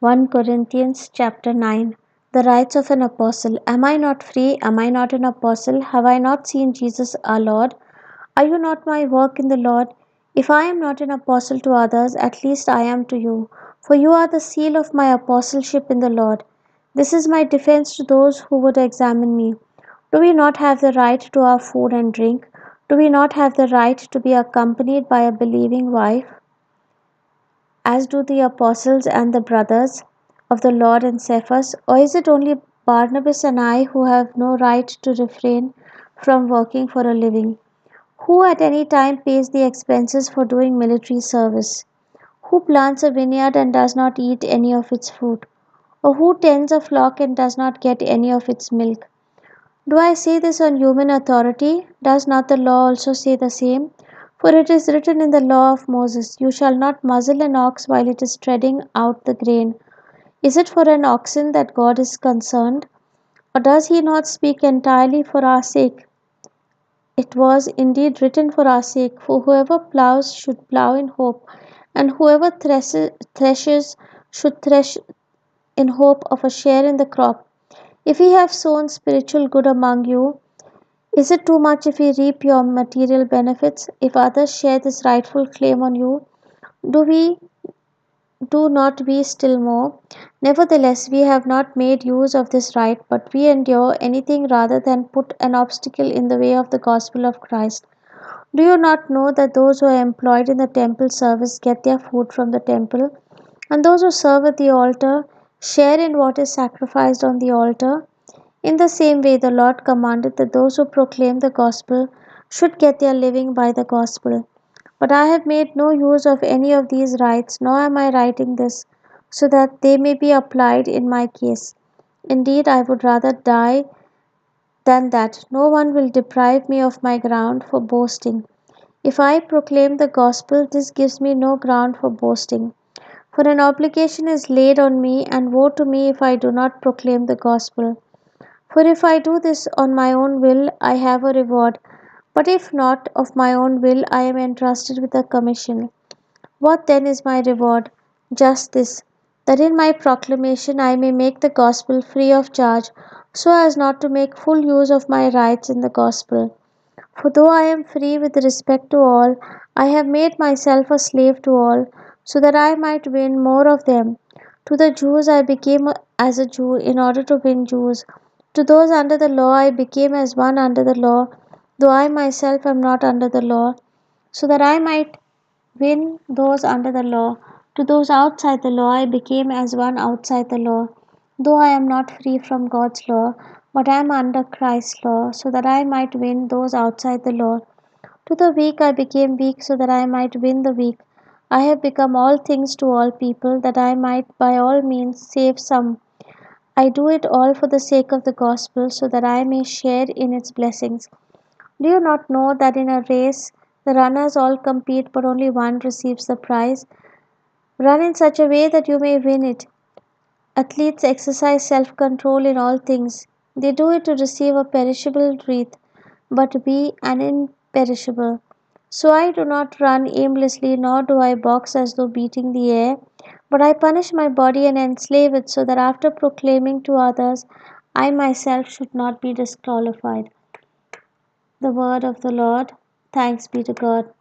1 Corinthians chapter 9. The rights of an apostle. Am I not free? Am I not an apostle? Have I not seen Jesus our Lord? Are you not my work in the Lord? If I am not an apostle to others, at least I am to you, for you are the seal of my apostleship in the Lord. This is my defense to those who would examine me. Do we not have the right to our food and drink? Do we not have the right to be accompanied by a believing wife, as do the apostles and the brothers of the Lord and Cephas? Or is it only Barnabas and I who have no right to refrain from working for a living? Who at any time pays the expenses for doing military service? Who plants a vineyard and does not eat any of its fruit? Or who tends a flock and does not get any of its milk? Do I say this on human authority? Does not the law also say the same? For it is written in the law of Moses, you shall not muzzle an ox while it is treading out the grain. Is it for an oxen that God is concerned? Or does he not speak entirely for our sake? It was indeed written for our sake, for whoever ploughs should plough in hope, and whoever threshes should thresh in hope of a share in the crop. If we have sown spiritual good among you, is it too much if we reap your material benefits? If others share this rightful claim on you, do we do not we still more? Nevertheless, we have not made use of this right, but we endure anything rather than put an obstacle in the way of the gospel of Christ. Do you not know that those who are employed in the temple service get their food from the temple, and those who serve at the altar share in what is sacrificed on the altar? In the same way, the Lord commanded that those who proclaim the gospel should get their living by the gospel. But I have made no use of any of these rights, nor am I writing this, so that they may be applied in my case. Indeed, I would rather die than that. No one will deprive me of my ground for boasting. If I proclaim the gospel, this gives me no ground for boasting. For an obligation is laid on me, and woe to me if I do not proclaim the gospel. For if I do this on my own will, I have a reward. But if not of my own will, I am entrusted with a commission. What then is my reward? Just this, that in my proclamation I may make the gospel free of charge, so as not to make full use of my rights in the gospel. For though I am free with respect to all, I have made myself a slave to all, so that I might win more of them. To the Jews I became as a Jew in order to win Jews. To those under the law I became as one under the law, though I myself am not under the law, so that I might win those under the law. To those outside the law I became as one outside the law, though I am not free from God's law, but I am under Christ's law, so that I might win those outside the law. To the weak I became weak, so that I might win the weak. I have become all things to all people, that I might by all means save some. I do it all for the sake of the gospel, so that I may share in its blessings. Do you not know that in a race the runners all compete, but only one receives the prize? Run in such a way that you may win it. Athletes exercise self control in all things. They do it to receive a perishable wreath, but we an imperishable. So I do not run aimlessly, nor do I box as though beating the air, but I punish my body and enslave it, so that after proclaiming to others, I myself should not be disqualified. The word of the Lord. Thanks be to God.